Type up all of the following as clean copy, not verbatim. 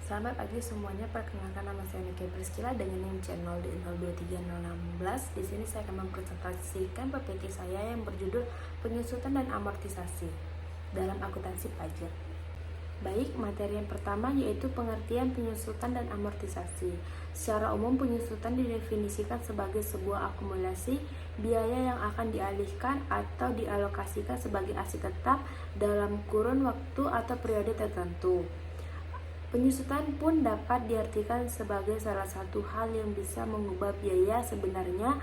Selamat pagi semuanya, perkenalkan nama saya Nike Priscila dengan NIM channel di 023016. Di sini saya akan mempresentasikan PPT saya yang berjudul Penyusutan dan Amortisasi dalam Akuntansi Pajak. Baik, materi yang pertama yaitu pengertian penyusutan dan amortisasi. Secara umum, penyusutan didefinisikan sebagai sebuah akumulasi biaya yang akan dialihkan atau dialokasikan sebagai aset tetap dalam kurun waktu atau periode tertentu. Penyusutan pun dapat diartikan sebagai salah satu hal yang bisa mengubah biaya sebenarnya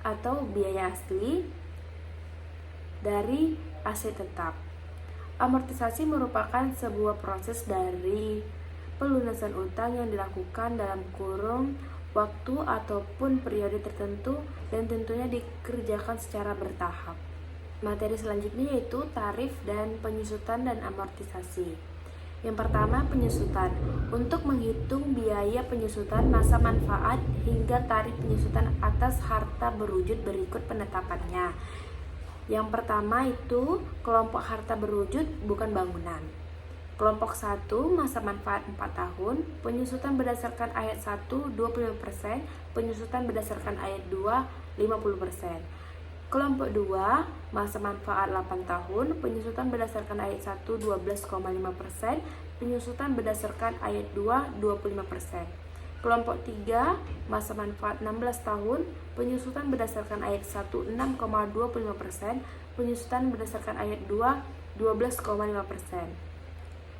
atau biaya asli dari aset tetap. Amortisasi merupakan sebuah proses dari pelunasan utang yang dilakukan dalam kurun waktu ataupun periode tertentu dan tentunya dikerjakan secara bertahap. Materi selanjutnya yaitu tarif dan penyusutan dan amortisasi. Yang pertama, penyusutan. Untuk menghitung biaya penyusutan, masa manfaat hingga tarif penyusutan atas harta berwujud berikut penetapannya. Yang pertama itu kelompok harta berwujud bukan bangunan. Kelompok 1 masa manfaat 4 tahun, penyusutan berdasarkan ayat 1 25%, penyusutan berdasarkan ayat 2 50%. Kelompok 2 masa manfaat 8 tahun, penyusutan berdasarkan ayat 1 12,5%, penyusutan berdasarkan ayat 2 25%. Kelompok 3 masa manfaat 16 tahun, penyusutan berdasarkan ayat 1 6,25%, penyusutan berdasarkan ayat 2 12,5%.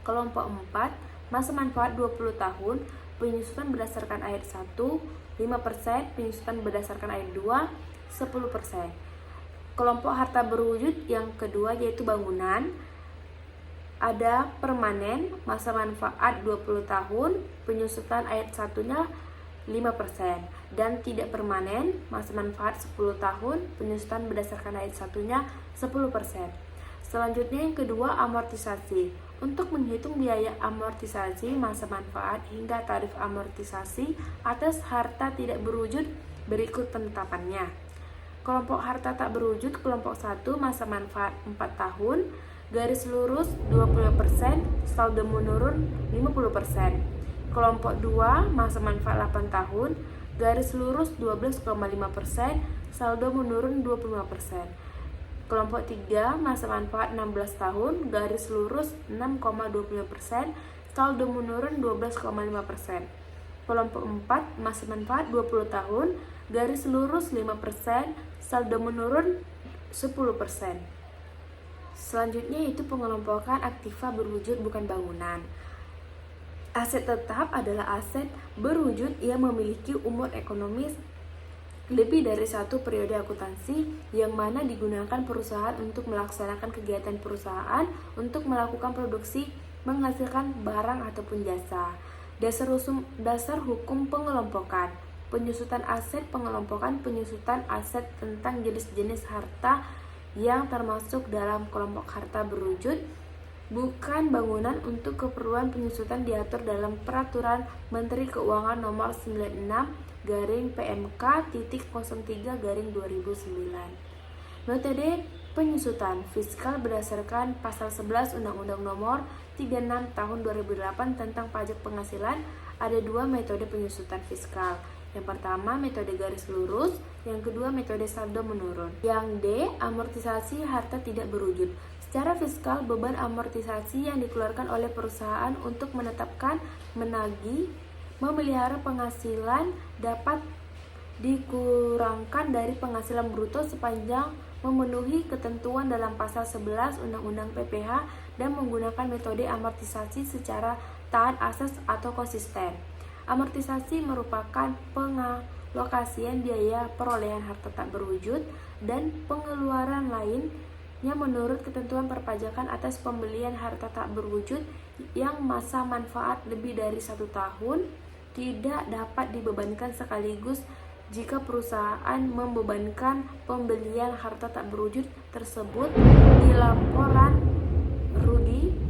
Kelompok 4 masa manfaat 20 tahun, penyusutan berdasarkan ayat 1 5%, penyusutan berdasarkan ayat 2 10%. Kelompok harta berwujud yang kedua yaitu bangunan. Ada permanen, masa manfaat 20 tahun, penyusutan ayat 1-nya 5%. Dan tidak permanen, masa manfaat 10 tahun, penyusutan berdasarkan ayat 1-nya 10%. Selanjutnya yang kedua, amortisasi. Untuk menghitung biaya amortisasi masa manfaat hingga tarif amortisasi atas harta tidak berwujud berikut penetapannya. Kelompok harta tak berwujud, kelompok 1 masa manfaat 4 tahun, garis lurus 20%, saldo menurun 50%. Kelompok 2 masa manfaat 8 tahun, garis lurus 12,5%, saldo menurun 25%. Kelompok 3 masa manfaat 16 tahun, garis lurus 6,25%, saldo menurun 12,5%. Kelompok 4 masa manfaat 20 tahun, garis lurus 5%, saldo menurun 10%. Selanjutnya yaitu pengelompokan aktiva berwujud bukan bangunan. Aset tetap adalah aset berwujud yang memiliki umur ekonomis lebih dari satu periode akuntansi yang mana digunakan perusahaan untuk melaksanakan kegiatan perusahaan untuk melakukan produksi, menghasilkan barang ataupun jasa. Dasar hukum pengelompokan. Penyusutan aset, pengelompokan penyusutan aset tentang jenis-jenis harta yang termasuk dalam kelompok harta berwujud bukan bangunan untuk keperluan penyusutan diatur dalam Peraturan Menteri Keuangan Nomor 96/PMK.03/2009. Metode penyusutan fiskal berdasarkan Pasal 11 Undang-Undang Nomor 36 Tahun 2008 tentang Pajak Penghasilan. Ada dua metode penyusutan fiskal. Yang pertama metode garis lurus, yang kedua metode saldo menurun. Yang D, amortisasi harta tidak berwujud. Secara fiskal, beban amortisasi yang dikeluarkan oleh perusahaan untuk menetapkan, menagih, memelihara penghasilan dapat dikurangkan dari penghasilan bruto sepanjang memenuhi ketentuan dalam Pasal 11 Undang-Undang PPH dan menggunakan metode amortisasi secara taat asas atau konsisten. Amortisasi merupakan pengalokasian biaya perolehan harta tak berwujud dan pengeluaran lain yang menurut ketentuan perpajakan atas pembelian harta tak berwujud yang masa manfaat lebih dari 1 tahun tidak dapat dibebankan sekaligus jika perusahaan membebankan pembelian harta tak berwujud tersebut di laporan rugi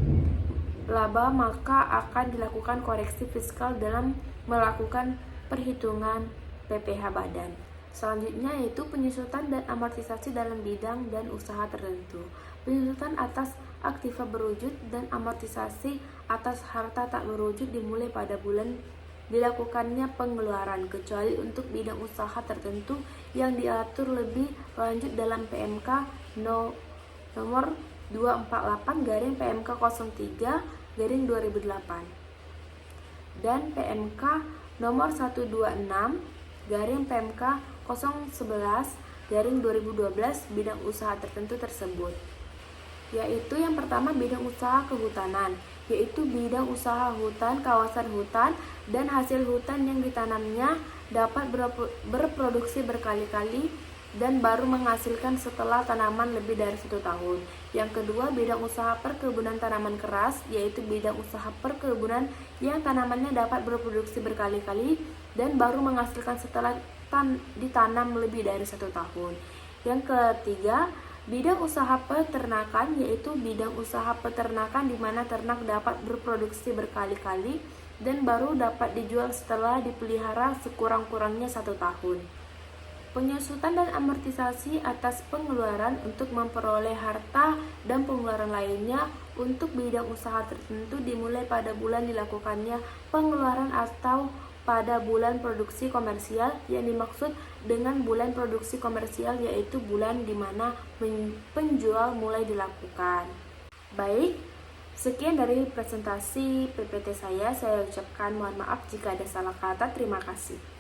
laba, maka akan dilakukan koreksi fiskal dalam melakukan perhitungan PPH badan. Selanjutnya yaitu penyusutan dan amortisasi dalam bidang dan usaha tertentu. Penyusutan atas aktiva berwujud dan amortisasi atas harta tak berwujud dimulai pada bulan dilakukannya pengeluaran, kecuali untuk bidang usaha tertentu yang diatur lebih lanjut dalam PMK nomor 248 PMK 03 2008 dan PMK nomor 126 PMK 011 2012 bidang usaha tertentu tersebut, yaitu yang pertama bidang usaha kehutanan, yaitu bidang usaha hutan, kawasan hutan, dan hasil hutan yang ditanamnya dapat berproduksi berkali-kali dan baru menghasilkan setelah tanaman lebih dari 1 tahun. Yang kedua, bidang usaha perkebunan tanaman keras, yaitu bidang usaha perkebunan yang tanamannya dapat berproduksi berkali-kali dan baru menghasilkan setelah ditanam lebih dari 1 tahun. Yang ketiga, bidang usaha peternakan, yaitu bidang usaha peternakan di mana ternak dapat berproduksi berkali-kali dan baru dapat dijual setelah dipelihara sekurang-kurangnya 1 tahun. Penyusutan dan amortisasi atas pengeluaran untuk memperoleh harta dan pengeluaran lainnya untuk bidang usaha tertentu dimulai pada bulan dilakukannya pengeluaran atau pada bulan produksi komersial. Yang dimaksud dengan bulan produksi komersial yaitu bulan di mana penjual mulai dilakukan. Baik, sekian dari presentasi PPT saya ucapkan mohon maaf jika ada salah kata. Terima kasih.